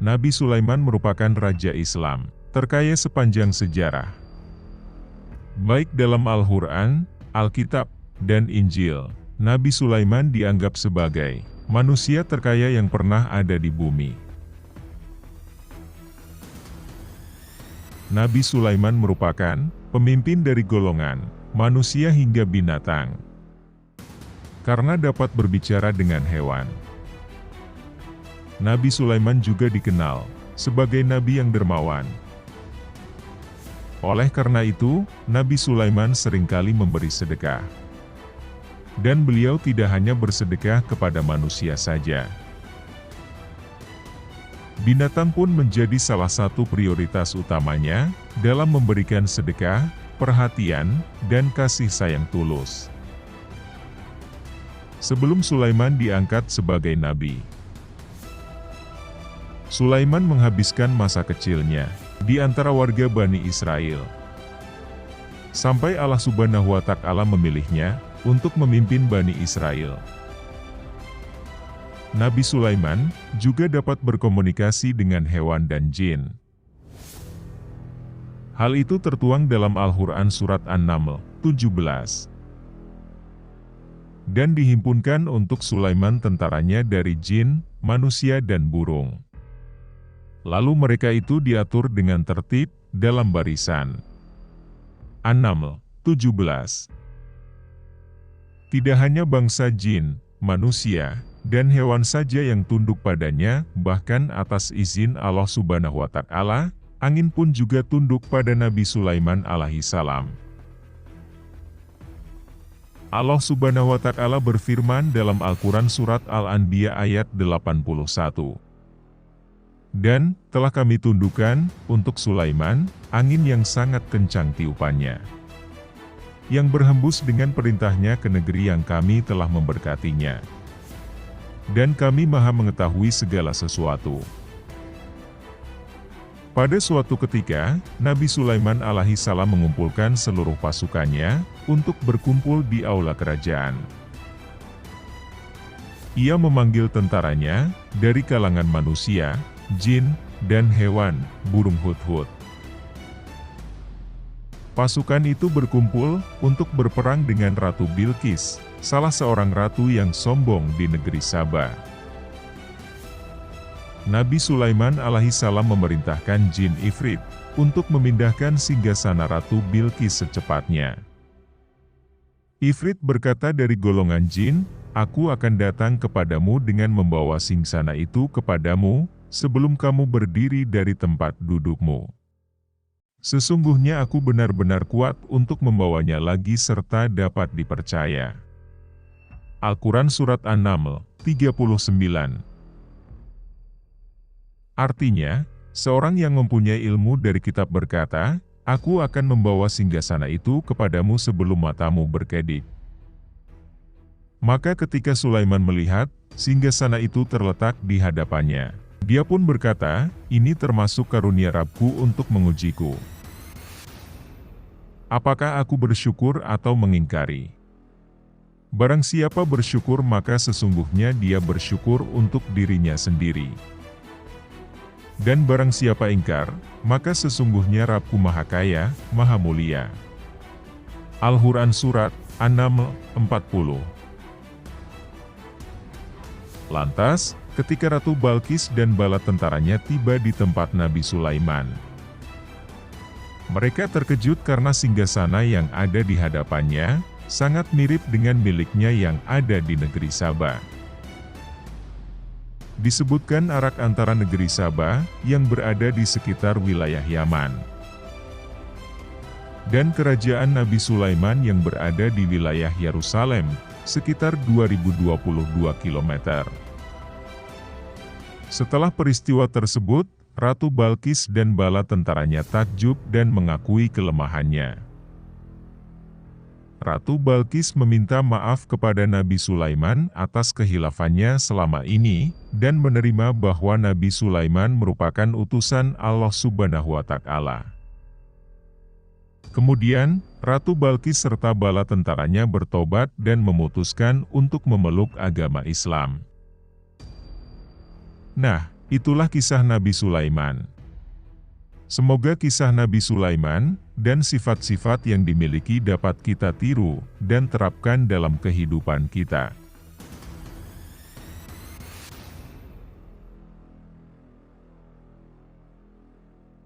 Nabi Sulaiman merupakan raja Islam terkaya sepanjang sejarah. Baik dalam Al-Quran, Alkitab, dan Injil, Nabi Sulaiman dianggap sebagai manusia terkaya yang pernah ada di bumi. Nabi Sulaiman merupakan pemimpin dari golongan manusia hingga binatang, karena dapat berbicara dengan hewan. Nabi Sulaiman juga dikenal sebagai nabi yang dermawan. Oleh karena itu, Nabi Sulaiman seringkali memberi sedekah. Dan beliau tidak hanya bersedekah kepada manusia saja. Binatang pun menjadi salah satu prioritas utamanya dalam memberikan sedekah, perhatian, dan kasih sayang tulus. Sebelum Sulaiman diangkat sebagai nabi, Sulaiman menghabiskan masa kecilnya di antara warga Bani Israel. Sampai Allah Subhanahu wa Ta'ala memilihnya untuk memimpin Bani Israel. Nabi Sulaiman juga dapat berkomunikasi dengan hewan dan jin. Hal itu tertuang dalam Al-Quran Surat An-Naml 17. Dan dihimpunkan untuk Sulaiman tentaranya dari jin, manusia dan burung. Lalu mereka itu diatur dengan tertib dalam barisan. An-Naml 17. Tidak hanya bangsa jin, manusia, dan hewan saja yang tunduk padanya, bahkan atas izin Allah Subhanahu wa Ta'ala, angin pun juga tunduk pada Nabi Sulaiman alaihi salam. Allah Subhanahu wa Ta'ala berfirman dalam Al-Quran Surat Al-Anbiya ayat 81. Dan telah kami tundukkan untuk Sulaiman angin yang sangat kencang tiupannya, yang berhembus dengan perintahnya ke negeri yang kami telah memberkatinya. Dan kami maha mengetahui segala sesuatu. Pada suatu ketika, Nabi Sulaiman alaihi salam mengumpulkan seluruh pasukannya untuk berkumpul di aula kerajaan. Ia memanggil tentaranya dari kalangan manusia, jin, dan hewan, burung hudhud. Pasukan itu berkumpul untuk berperang dengan Ratu Bilqis, salah seorang ratu yang sombong di negeri Saba. Nabi Sulaiman alaihi salam memerintahkan jin Ifrit untuk memindahkan singgasana Ratu Bilqis secepatnya. Ifrit berkata dari golongan jin, "Aku akan datang kepadamu dengan membawa singsana itu kepadamu, sebelum kamu berdiri dari tempat dudukmu. Sesungguhnya aku benar-benar kuat untuk membawanya lagi serta dapat dipercaya." Al-Quran Surat An-Naml 39. Artinya, seorang yang mempunyai ilmu dari kitab berkata, "Aku akan membawa singgasana itu kepadamu sebelum matamu berkedip." Maka ketika Sulaiman melihat, singgasana itu terletak di hadapannya, dia pun berkata, "Ini termasuk karunia Rabbku untuk mengujiku. Apakah aku bersyukur atau mengingkari?" Barang siapa bersyukur maka sesungguhnya dia bersyukur untuk dirinya sendiri. Dan barang siapa ingkar, maka sesungguhnya Rabbku Maha Kaya, Maha Mulia. Al-Quran Surat An-Naml 40. Lantas, ketika Ratu Balqis dan bala tentaranya tiba di tempat Nabi Sulaiman, mereka terkejut karena singgasana yang ada di hadapannya sangat mirip dengan miliknya yang ada di negeri Saba. Disebutkan arak antara negeri Saba yang berada di sekitar wilayah Yaman dan kerajaan Nabi Sulaiman yang berada di wilayah Yerusalem, sekitar 2022 km. Setelah peristiwa tersebut, Ratu Balqis dan bala tentaranya takjub dan mengakui kelemahannya. Ratu Balqis meminta maaf kepada Nabi Sulaiman atas kehilafannya selama ini, dan menerima bahwa Nabi Sulaiman merupakan utusan Allah Subhanahu wa Ta'ala. Kemudian, Ratu Balqis serta bala tentaranya bertobat dan memutuskan untuk memeluk agama Islam. Nah, Itulah kisah Nabi Sulaiman. Semoga kisah Nabi Sulaiman dan sifat-sifat yang dimiliki dapat kita tiru dan terapkan dalam kehidupan kita.